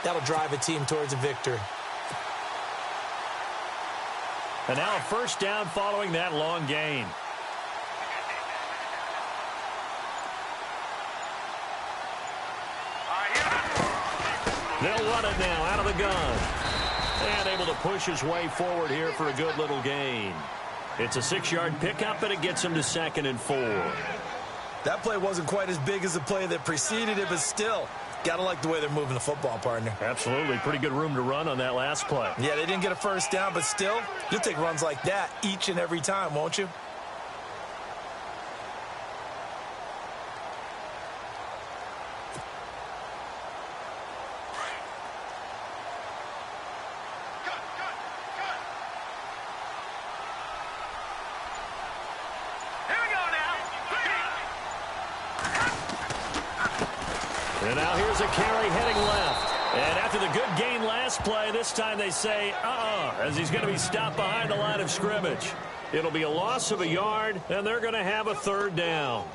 That'll drive a team towards a victory. And now a first down following that long gain. They'll run it now out of the gun. And able to push his way forward here for a good little gain. It's a 6-yard pickup, and it gets him to 2nd and 4. That play wasn't quite as big as the play that preceded it, but still, got to like the way they're moving the football, partner. Absolutely. Pretty good room to run on that last play. Yeah, they didn't get a first down, but still, you'll take runs like that each and every time, won't you? And now here's a carry heading left. And after the good gain last play, this time they say, as he's going to be stopped behind the line of scrimmage. It'll be a loss of a yard, and they're going to have a 3rd down.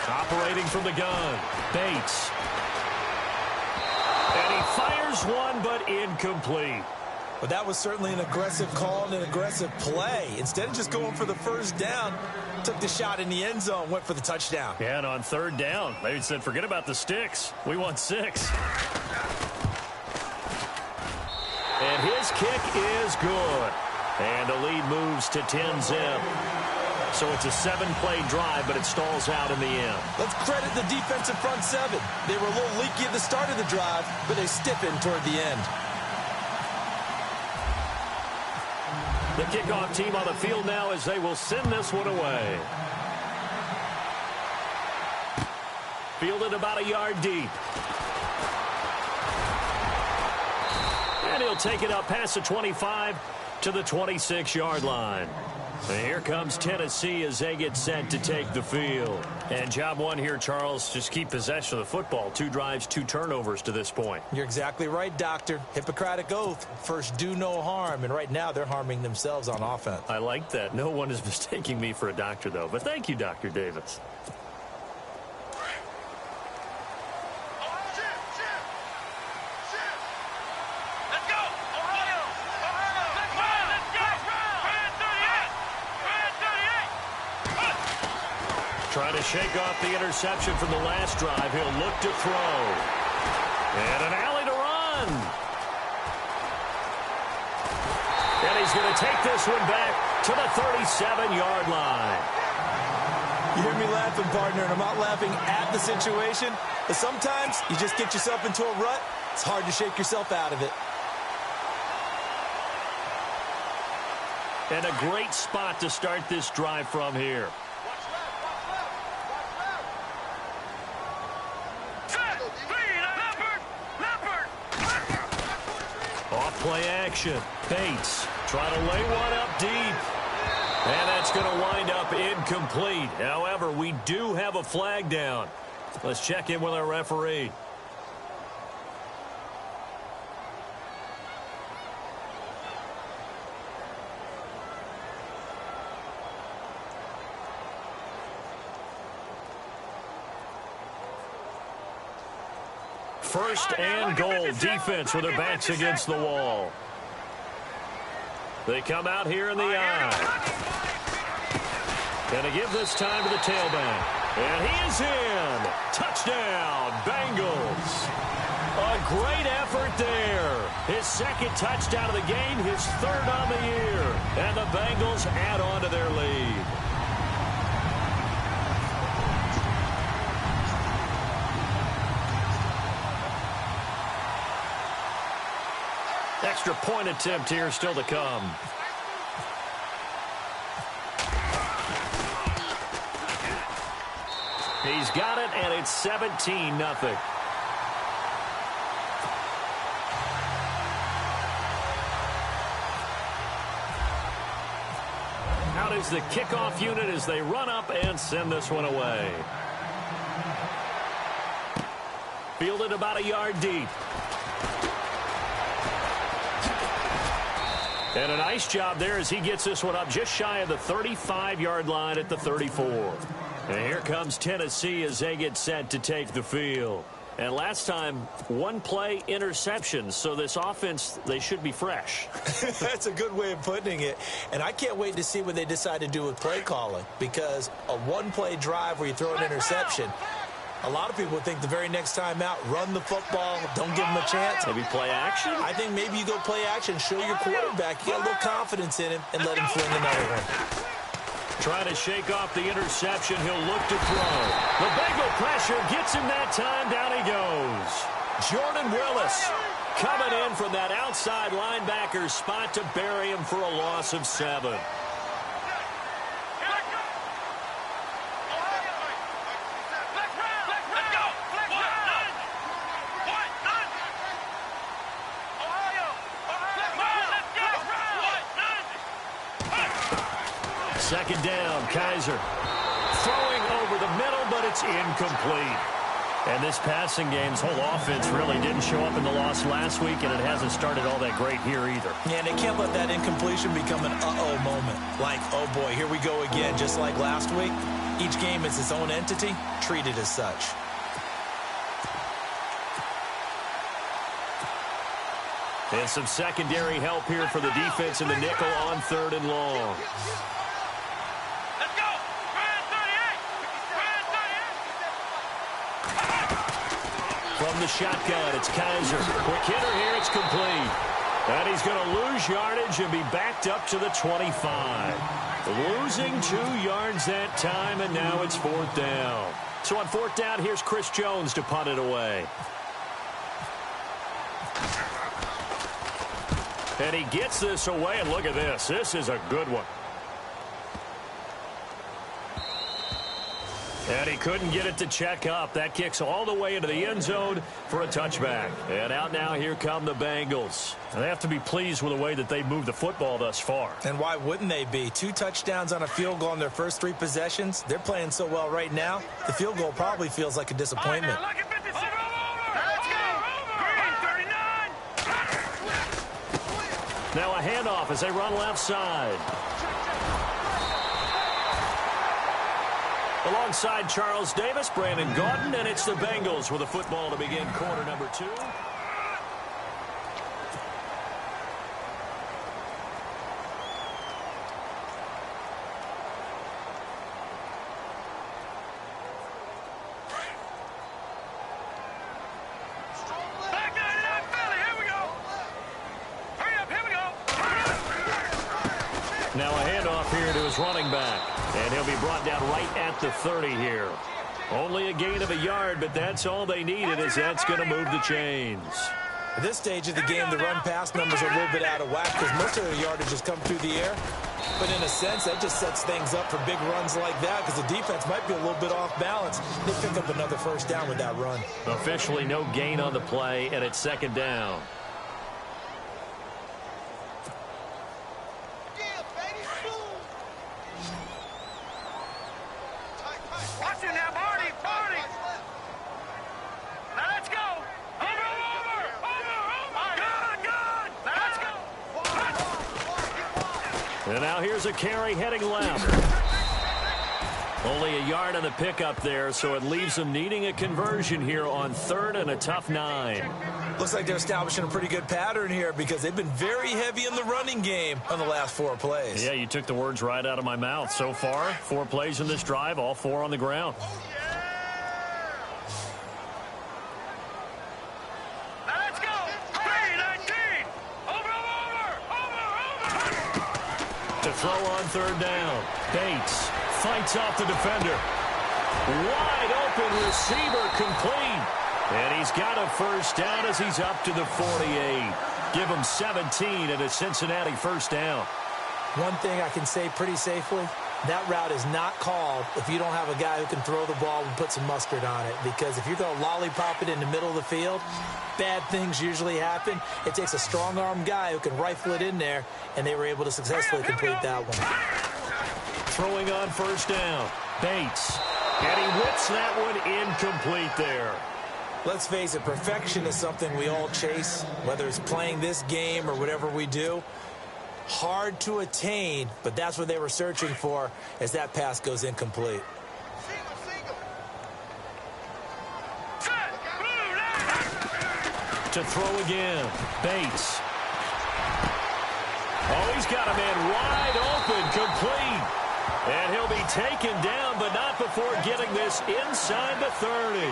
Operating from the gun, Bates. And he fires one, but incomplete. But that was certainly an aggressive call and an aggressive play. Instead of just going for the first down, took the shot in the end zone, went for the touchdown. Yeah, and on 3rd down, they said, forget about the sticks. We want 6. And his kick is good. And the lead moves to 10-zip. So it's a 7-play drive, but it stalls out in the end. Let's credit the defensive front 7. They were a little leaky at the start of the drive, but they stiffened toward the end. The kickoff team on the field now as they will send this one away. Fielded about a yard deep. And he'll take it up past the 25 to the 26-yard line. And here comes Tennessee as they get set to take the field. And job one here, Charles, just keep possession of the football. 2 drives, 2 turnovers to this point. You're exactly right, Doctor. Hippocratic oath. First, do no harm. And right now, they're harming themselves on offense. I like that. No one is mistaking me for a doctor, though. But thank you, Dr. Davis. Trying to shake off the interception from the last drive. He'll look to throw. And an alley to run. And he's going to take this one back to the 37-yard line. You hear me laughing, partner, and I'm not laughing at the situation. But sometimes you just get yourself into a rut. It's hard to shake yourself out of it. And a great spot to start this drive from here. Play action. Bates trying to lay one up deep. And that's going to wind up incomplete. However, we do have a flag down. Let's check in with our referee. First and goal, defense with their backs against the wall. They come out here in the eye. Going to give this time to the tailback. And he is in. Touchdown, Bengals. A great effort there. His 2nd touchdown of the game, his 3rd on the year. And the Bengals add on to their lead. Extra point attempt here still to come. He's got it, and it's 17-0. Out is the kickoff unit as they run up and send this one away. fielded about a yard deep. And a nice job there as he gets this one up just shy of the 35-yard line at the 34. And here comes Tennessee as they get set to take the field. And last time, one play interception, so this offense, they should be fresh. That's a good way of putting it. And I can't wait to see what they decide to do with play calling, because a one-play drive where you throw an interception, a lot of people think the very next time out, run the football, don't give them a chance. Maybe play action? I think maybe you go play action, show your quarterback you got a little confidence in him, and let him fling another one. Trying to shake off the interception, he'll look to throw. The Bengal pressure gets him that time, down he goes. Jordan Willis coming in from that outside linebacker spot to bury him for a loss of 7. Second down, Kaiser. Throwing over the middle, but it's incomplete. And this passing game's whole offense really didn't show up in the loss last week, and it hasn't started all that great here either. Yeah, and they can't let that incompletion become an uh-oh moment. Like, oh boy, here we go again, just like last week. Each game is its own entity, treated as such. And some secondary help here for the defense in the nickel on 3rd and long. From the shotgun, it's Kaiser. Quick hitter here, it's complete. And he's going to lose yardage and be backed up to the 25. Losing 2 yards that time, and now it's 4th down. So on 4th down, here's Chris Jones to punt it away. And he gets this away, and look at this. This is a good one. And he couldn't get it to check up. That kicks all the way into the end zone for a touchback. And out now, here come the Bengals. And they have to be pleased with the way that they moved the football thus far. And why wouldn't they be? 2 touchdowns on a field goal on their first 3 possessions. They're playing so well right now, the field goal probably feels like a disappointment. Now a handoff as they run left side. Alongside Charles Davis, Brandon Gaudin, and it's the Bengals with a football to begin quarter number 2. Now a handoff here to his running back. And he'll be brought down right at the 30 here. Only a gain of a yard, but that's all they needed, as that's going to move the chains. At this stage of the game, the run-pass numbers are a little bit out of whack because most of the yardage has come through the air. But in a sense, that just sets things up for big runs like that because the defense might be a little bit off balance. They pick up another first down with that run. Officially no gain on the play, and it's 2nd down. And now here's a carry heading left. Only a yard on the pickup there, so it leaves them needing a conversion here on 3rd and a tough 9. Looks like they're establishing a pretty good pattern here because they've been very heavy in the running game on the last 4 plays. Yeah, you took the words right out of my mouth. So far, 4 plays in this drive, all 4 on the ground. To throw on 3rd down. Bates fights off the defender. Wide open receiver, complete. And he's got a first down as he's up to the 48. Give him 17 and a Cincinnati first down. One thing I can say pretty safely, that route is not called if you don't have a guy who can throw the ball and put some mustard on it. Because if you're going to lollipop it in the middle of the field, bad things usually happen. It takes a strong-arm guy who can rifle it in there, and they were able to successfully complete that one. Throwing on first down, Bates. And he whips that one incomplete there. Let's face it, perfection is something we all chase, whether it's playing this game or whatever we do. Hard to attain, but that's what they were searching for as that pass goes incomplete. To throw again, Bates. Oh, he's got a man wide open, complete. And he'll be taken down, but not before getting this inside the 30.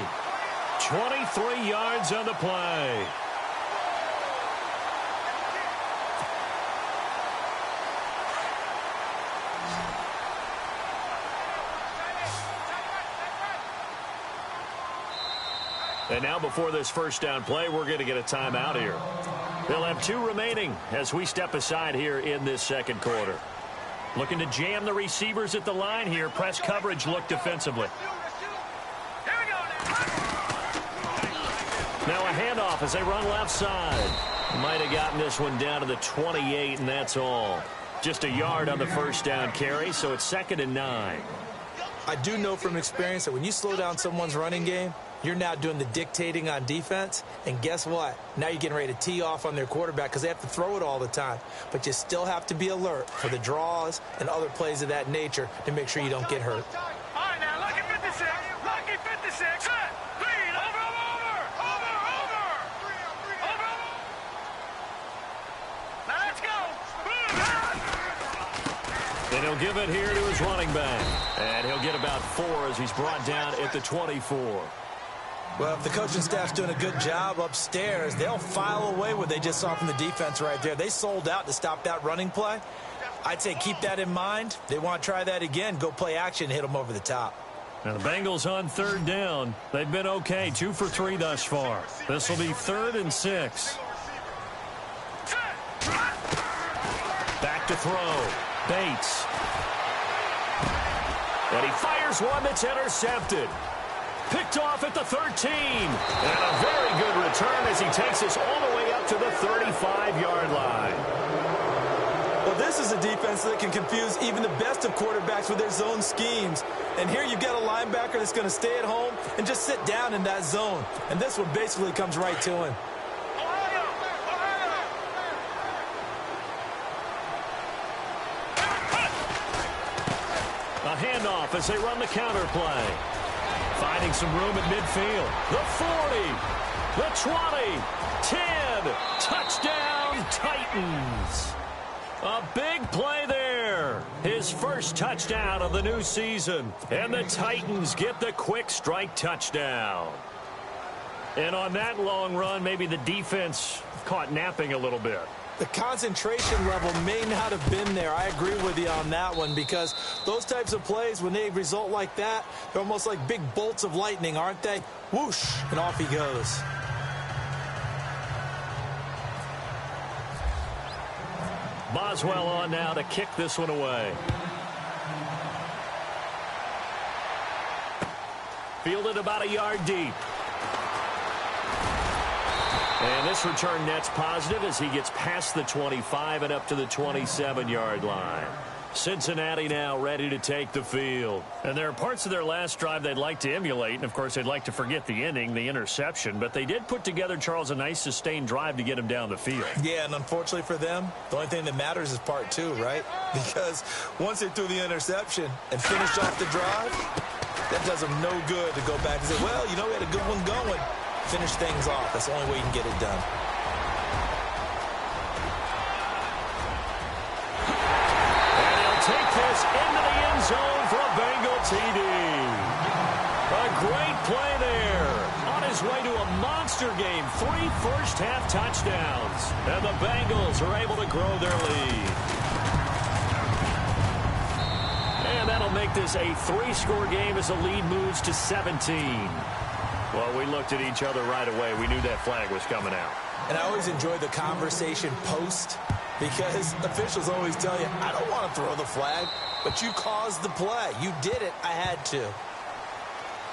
23 yards on the play. And now before this first down play, we're going to get a timeout here. They'll have 2 remaining as we step aside here in this second quarter. Looking to jam the receivers at the line here. Press coverage look defensively. Now a handoff as they run left side. Might have gotten this one down to the 28, and that's all. Just a yard on the first down carry, so it's 2nd and 9. I do know from experience that when you slow down someone's running game, you're now doing the dictating on defense, and guess what? Now you're getting ready to tee off on their quarterback because they have to throw it all the time. But you still have to be alert for the draws and other plays of that nature to make sure you don't get hurt. All right, now, lucky 56. Lucky 56. Set. Lead. Over. Now let's go. And he'll give it here to his running back. And he'll get about 4 as he's brought down at the 24. Well, if the coaching staff's doing a good job upstairs, they'll file away what they just saw from the defense right there. They sold out to stop that running play. I'd say keep that in mind. They want to try that again. Go play action, hit them over the top. Now the Bengals on 3rd down. They've been okay, 2 for 3 thus far. This will be 3rd and 6. Back to throw. Bates. And he fires one that's intercepted. Picked off at the 13. And a very good return as he takes us all the way up to the 35-yard line. Well, this is a defense that can confuse even the best of quarterbacks with their zone schemes. And here you've got a linebacker that's going to stay at home and just sit down in that zone. And this one basically comes right to him. A handoff as they run the counter play. Finding some room at midfield. The 40, the 20, 10, touchdown Titans. A big play there. His first touchdown of the new season. And the Titans get the quick strike touchdown. And on that long run, maybe the defense caught napping a little bit. The concentration level may not have been there. I agree with you on that one because those types of plays, when they result like that, they're almost like big bolts of lightning, aren't they? Whoosh, and off he goes. Boswell on now to kick this one away. Fielded about a yard deep. And this return net's positive as he gets past the 25 and up to the 27-yard line. Cincinnati now ready to take the field. And there are parts of their last drive they'd like to emulate. And, of course, they'd like to forget the inning, the interception. But they did put together, Charles, a nice sustained drive to get him down the field. Yeah, and unfortunately for them, the only thing that matters is part 2, right? Because once they threw the interception and finished off the drive, that does them no good to go back and say, well, you know, we had a good one going. Finish things off. That's the only way you can get it done. And he'll take this into the end zone for a Bengal TD. A great play there. On his way to a monster game. 3 first-half touchdowns. And the Bengals are able to grow their lead. And that'll make this a 3-score game as the lead moves to 17. Well, we looked at each other right away. We knew that flag was coming out. And I always enjoy the conversation post because officials always tell you, I don't want to throw the flag, but you caused the play. You did it. I had to.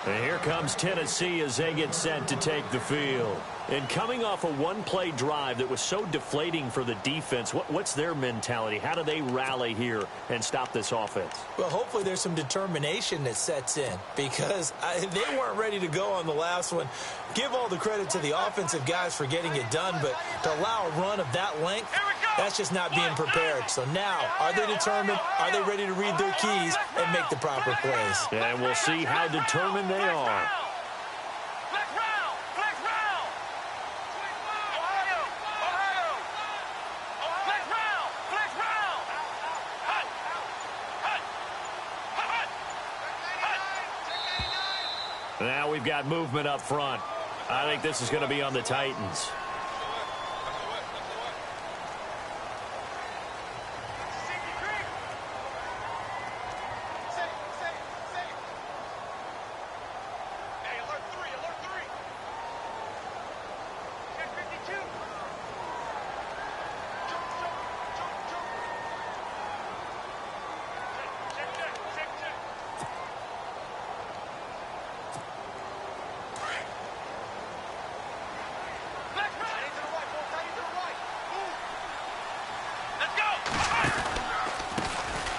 And here comes Tennessee as they get set to take the field. And coming off a one-play drive that was so deflating for the defense, what's their mentality? How do they rally here and stop this offense? Well, hopefully there's some determination that sets in because they weren't ready to go on the last one. Give all the credit to the offensive guys for getting it done, but to allow a run of that length, that's just not being prepared. So now, are they determined? Are they ready to read their keys and make the proper plays? And we'll see how determined they are. Now we've got movement up front. I think this is going to be on the Titans.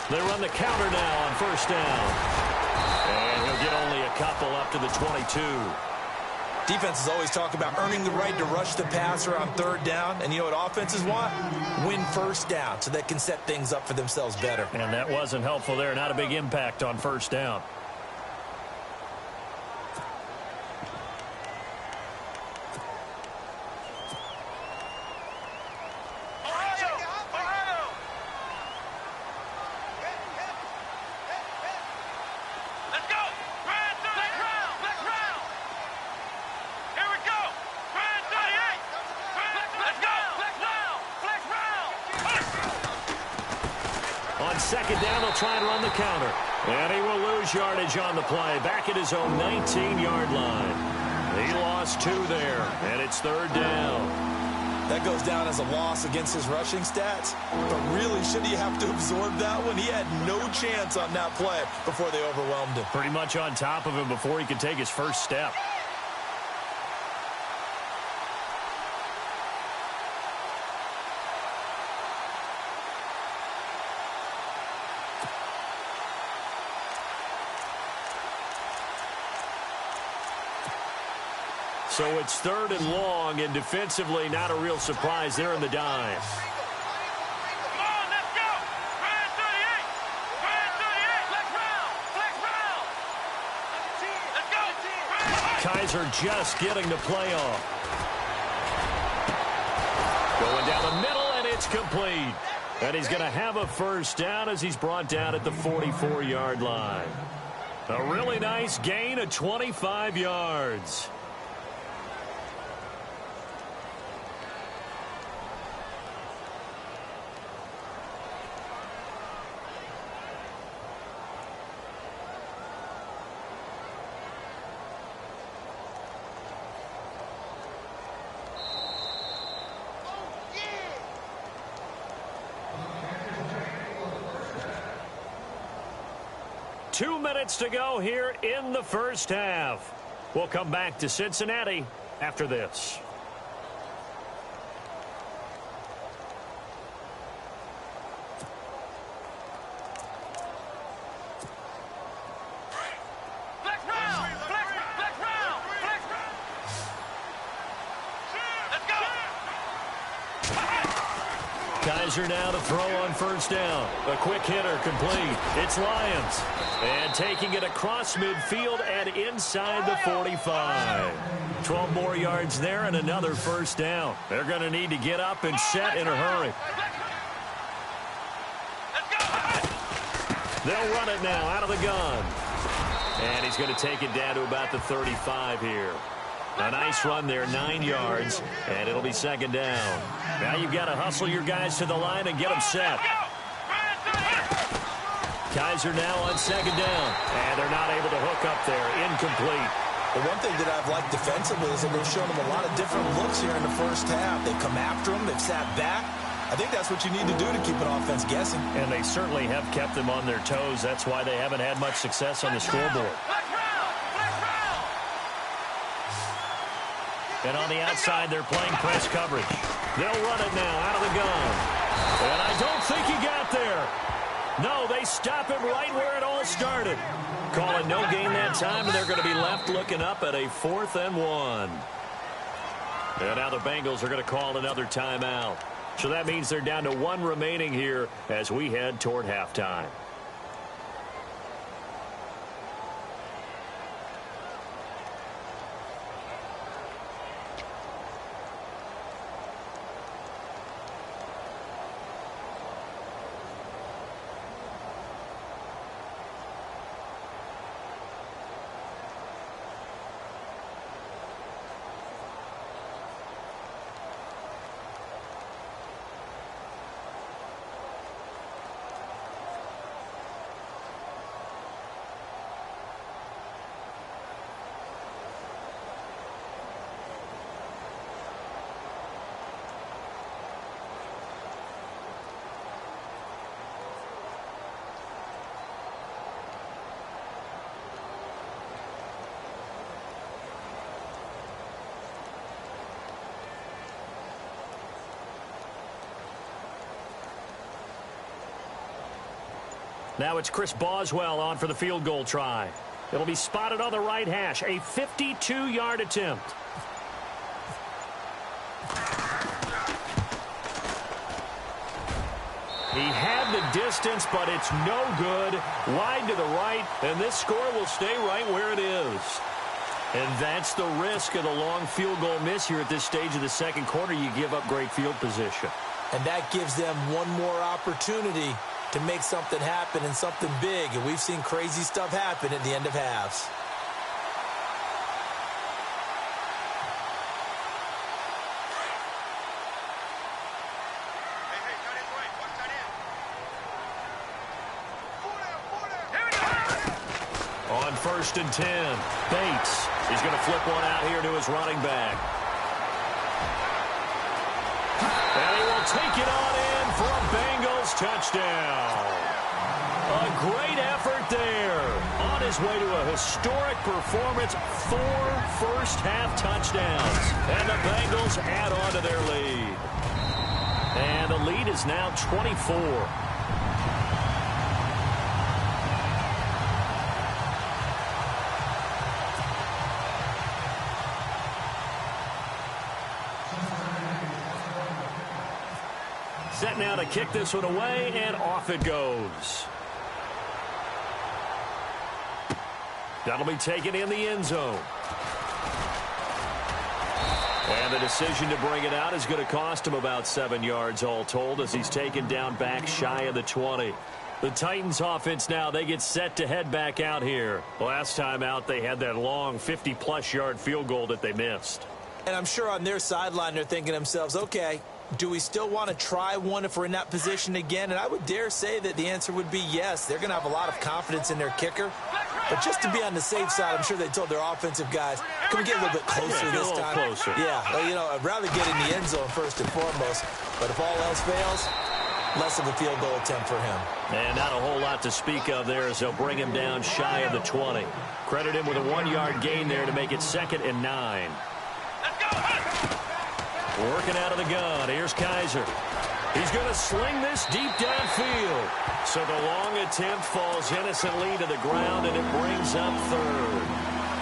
They run the counter now on first down. And he'll get only a couple up to the 22. Defenses always talk about earning the right to rush the passer on third down. And you know what offenses want? Win first down so they can set things up for themselves better. And that wasn't helpful there. Not a big impact on first down. Second down, they'll try and run the counter. And he will lose yardage on the play. Back at his own 19-yard line. He lost 2 there, and it's third down. That goes down as a loss against his rushing stats. But really, should he have to absorb that one? He had no chance on that play before they overwhelmed him. Pretty much on top of him before he could take his first step. So it's third and long, and defensively not a real surprise there in the dive. Come on, let's go! Brand 38! Brand 38! Let's round! Let's round! Kaiser just getting the play off. Going down the middle, and it's complete. And he's going to have a first down as he's brought down at the 44-yard line. A really nice gain of 25 yards. Two minutes to go here in the first half. We'll come back to Cincinnati after this. Kaiser now to throw on first down. A quick hitter complete. It's Lyons. And taking it across midfield and inside the 45. 12 more yards there and another first down. They're going to need to get up and set in a hurry. They'll run it now out of the gun. And he's going to take it down to about the 35 here. A nice run there, 9 yards, and it'll be second down. Now you've got to hustle your guys to the line and get them set. Kaiser now on second down, and they're not able to hook up there. Incomplete. The one thing that I've liked defensively is that they've shown them a lot of different looks here in the first half. They've come after them. They've sat back. I think that's what you need to do to keep an offense guessing. And they certainly have kept them on their toes. That's why they haven't had much success on the scoreboard. And on the outside, they're playing press coverage. They'll run it now out of the gun. And I don't think he got there. No, they stop him right where it all started. Calling no gain that time, and they're going to be left looking up at a 4th and 1. And now the Bengals are going to call another timeout. So that means they're down to 1 remaining here as we head toward halftime. Now it's Chris Boswell on for the field goal try. It'll be spotted on the right hash. A 52-yard attempt. He had the distance, but it's no good. Wide to the right, and this score will stay right where it is. And that's the risk of the long field goal miss here at this stage of the second quarter. You give up great field position. And that gives them one more opportunity to make something happen and something big. And we've seen crazy stuff happen at the end of halves. On 1st and 10, Bates is going to flip one out here to his running back. And he will take it on in for a Bengals touchdown. A great effort there. On his way to a historic performance, 4 first-half touchdowns. And the Bengals add on to their lead. And the lead is now 24. Set now to kick this one away, and off it goes. That'll be taken in the end zone. And the decision to bring it out is going to cost him about 7 yards all told as he's taken down back shy of the 20. The Titans offense now, they get set to head back out here. Last time out, they had that long 50-plus yard field goal that they missed. And I'm sure on their sideline they're thinking to themselves, okay, do we still want to try one if we're in that position again? And I would dare say that the answer would be yes. They're going to have a lot of confidence in their kicker. But just to be on the safe side, I'm sure they told their offensive guys, can we get a little bit closer this time? Closer. Yeah, well, you know, I'd rather get in the end zone first and foremost. But if all else fails, less of a field goal attempt for him. And not a whole lot to speak of there as they'll bring him down shy of the 20. Credit him with a 1-yard gain there to make it 2nd and 9. Working out of the gun. Here's Kaiser. He's going to sling this deep downfield. So the long attempt falls innocently to the ground, and it brings up 3rd.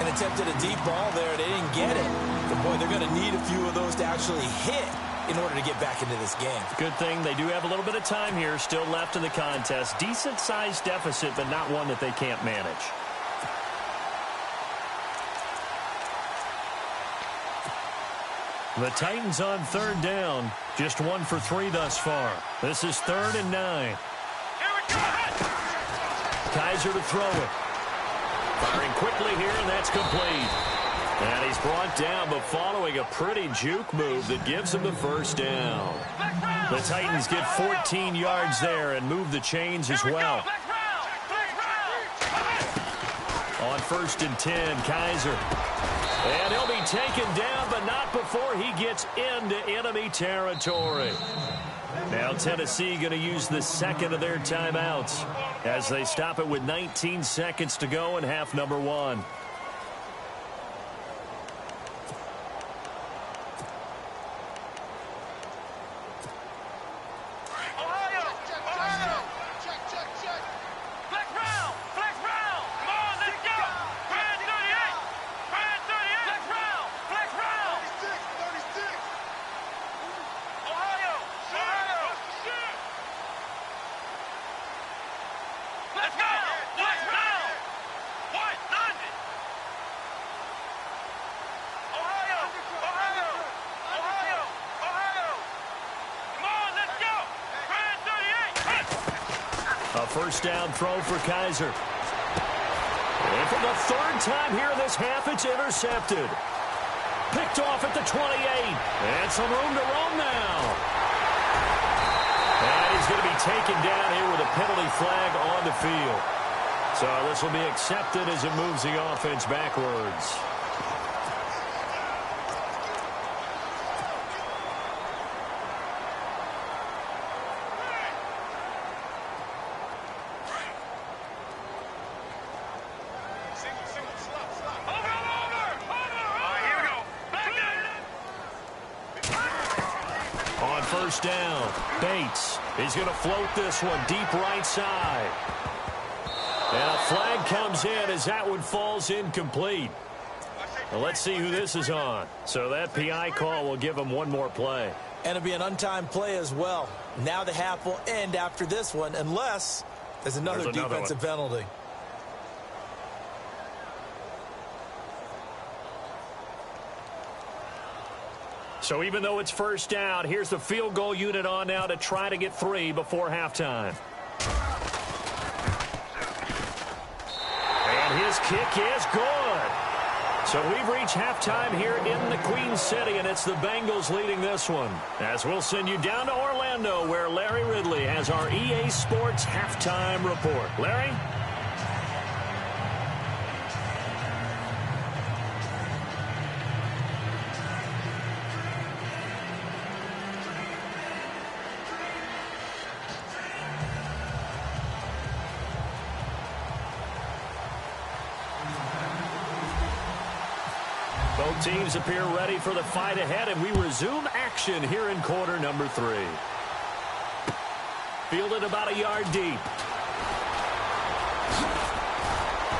And attempted a deep ball there. They didn't get it. But, boy, they're going to need a few of those to actually hit in order to get back into this game. Good thing they do have a little bit of time here still left in the contest. Decent-sized deficit, but not one that they can't manage. The Titans on 3rd down. Just 1 for 3 thus far. This is 3rd and 9. Kaiser to throw it. Firing quickly here, and that's complete. And he's brought down, but following a pretty juke move that gives him the 1st down. The Titans get 14 yards there and move the chains as well. On 1st and 10, Kaiser. And he'll be taken down, but not before he gets into enemy territory. Now Tennessee going to use the 2nd of their timeouts as they stop it with 19 seconds to go in half number 1. first down throw for Kaiser. And for the third time here in this half, it's intercepted. Picked off at the 28. And some room to roam now. And he's going to be taken down here with a penalty flag on the field. So this will be accepted as it moves the offense backwards. First down. Bates. He's going to float this one deep right side. And a flag comes in as that one falls incomplete. Well, let's see who this is on. So that PI call will give him one more play. And it'll be an untimed play as well. Now the half will end after this one unless there's another defensive penalty. So even though it's first down, here's the field goal unit on now to try to get 3 before halftime. And his kick is good. So we've reached halftime here in the Queen City, and it's the Bengals leading this one. As we'll send you down to Orlando, where Larry Ridley has our EA Sports halftime report. Larry? Both teams appear ready for the fight ahead, and we resume action here in quarter number 3. Fielded about a yard deep.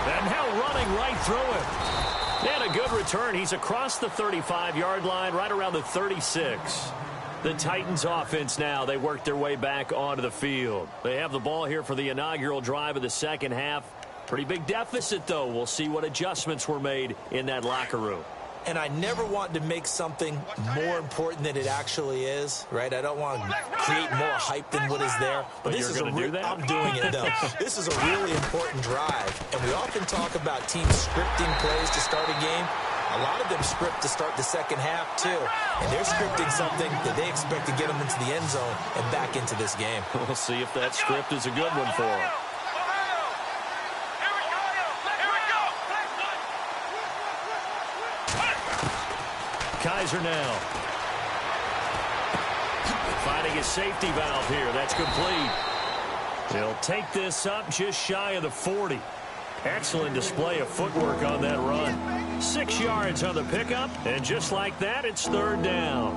And now running right through him. And a good return. He's across the 35-yard line, right around the 36. The Titans offense now, they work their way back onto the field. They have the ball here for the inaugural drive of the second half. Pretty big deficit, though. We'll see what adjustments were made in that locker room. And I never want to make something more important than it actually is, right? I don't want to create more hype than what is there. But this is going to do that? I'm doing it, though. This is a really important drive. And we often talk about teams scripting plays to start a game. A lot of them script to start the second half, too. And they're scripting something that they expect to get them into the end zone and back into this game. We'll see if that script is a good one for them. Kaiser now. Finding a safety valve here. That's complete. He'll take this up just shy of the 40. Excellent display of footwork on that run. 6 yards on the pickup, and just like that, it's third down.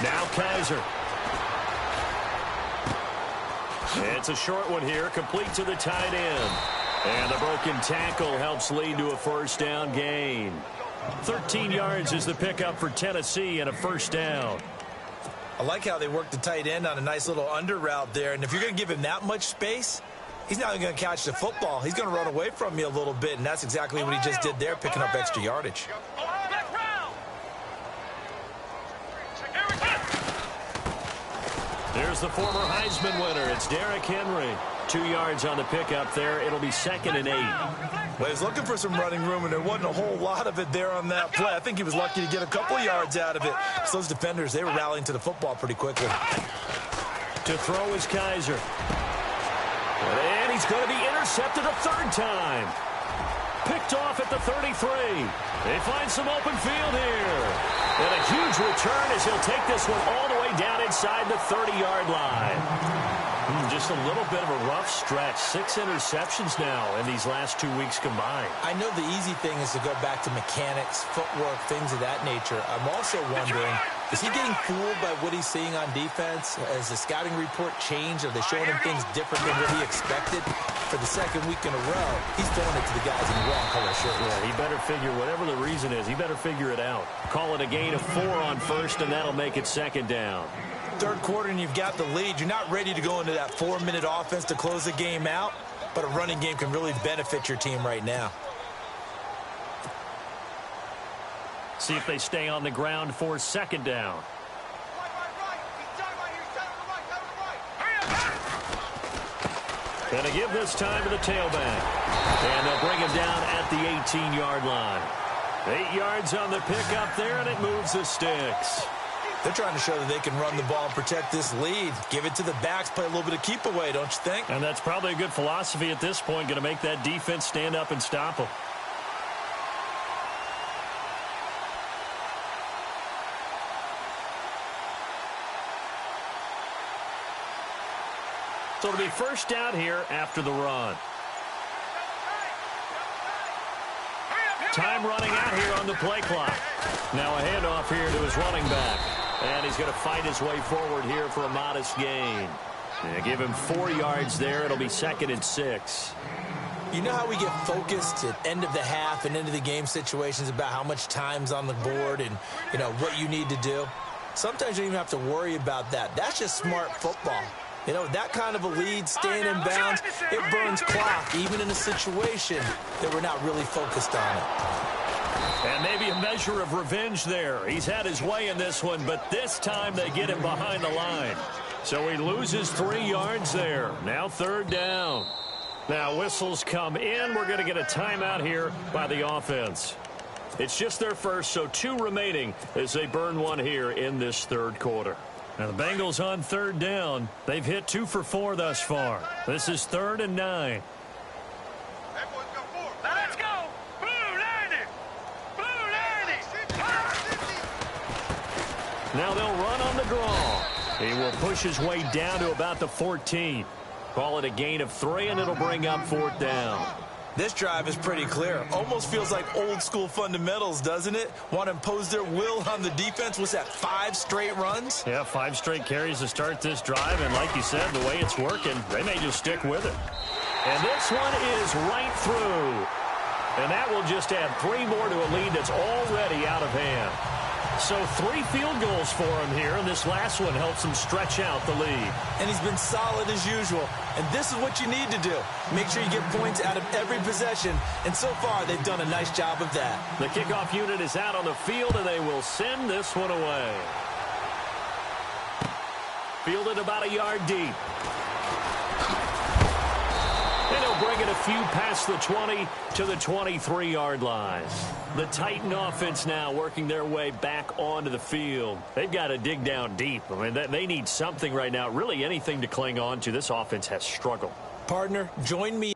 Now Kaiser. It's a short one here, complete to the tight end. And the broken tackle helps lead to a first down gain. 13 yards is the pickup for Tennessee and a first down. I like how they work the tight end on a nice little under route there. And if you're going to give him that much space, he's not even going to catch the football. He's going to run away from you a little bit, and that's exactly what he just did there, picking up extra yardage. There's the former Heisman winner. It's Derrick Henry. 2 yards on the pickup there. It'll be 2nd and 8. Well, he was looking for some running room, and there wasn't a whole lot of it there on that play. I think he was lucky to get a couple yards out of it. So those defenders, they were rallying to the football pretty quickly. To throw is Kaiser. And he's going to be intercepted a third time. Picked off at the 33. They find some open field here. And a huge return as he'll take this one all the way down inside the 30-yard line. Just a little bit of a rough stretch. 6 interceptions now in these last 2 weeks combined. I know the easy thing is to go back to mechanics, footwork, things of that nature. I'm also wondering, is he getting fooled by what he's seeing on defense? Has the scouting report changed? Are they showing him things different than what he expected? For the second week in a row, he's throwing it to the guys in the wrong color shirt. Yeah, he better figure, whatever the reason is, he better figure it out. Call it a gain of 4 on first, and that'll make it 2nd down. Third quarter, and you've got the lead. You're not ready to go into that 4-minute offense to close the game out, but a running game can really benefit your team right now. See if they stay on the ground for second down. Going to give this time to the tailback. And they'll bring him down at the 18-yard line. 8 yards on the pickup there, and it moves the sticks. They're trying to show that they can run the ball and protect this lead. Give it to the backs, play a little bit of keep away, don't you think? And that's probably a good philosophy at this point, going to make that defense stand up and stop them. So it'll be first down here after the run. Time running out here on the play clock. Now a handoff here to his running back. And he's going to fight his way forward here for a modest gain. And give him 4 yards there. It'll be 2nd and 6. You know how we get focused at end of the half and into the game situations about how much time's on the board and, you know, what you need to do? Sometimes you don't even have to worry about that. That's just smart football. You know, that kind of a lead, staying in bounds, it burns clock, even in a situation that we're not really focused on it. And maybe a measure of revenge there. He's had his way in this one, but this time they get him behind the line. So he loses 3 yards there. Now 3rd down. Now whistles come in. We're going to get a timeout here by the offense. It's just their first, so 2 remaining as they burn one here in this 3rd quarter. Now the Bengals on 3rd down. They've hit 2 for 4 thus far. This is 3rd and 9. Let's go. Blue Lady. Blue Lady. Now they'll run on the draw. He will push his way down to about the 14. Call it a gain of 3, and it'll bring up 4th down. This drive is pretty clear. Almost feels like old school fundamentals, doesn't it? Want to impose their will on the defense. Was that 5 straight runs? Yeah, 5 straight carries to start this drive. And like you said, the way it's working, they may just stick with it. And this one is right through. And that will just add 3 more to a lead that's already out of hand. So 3 field goals for him here, and this last one helps him stretch out the lead. And he's been solid as usual. And this is what you need to do. Make sure you get points out of every possession. And so far, they've done a nice job of that. The kickoff unit is out on the field, and they will send this one away. Fielded about a yard deep. And he'll bring it a few past the 20 to the 23-yard line. The Titan offense now working their way back onto the field. They've got to dig down deep. I mean, they need something right now, really anything to cling on to. This offense has struggled. Partner, join me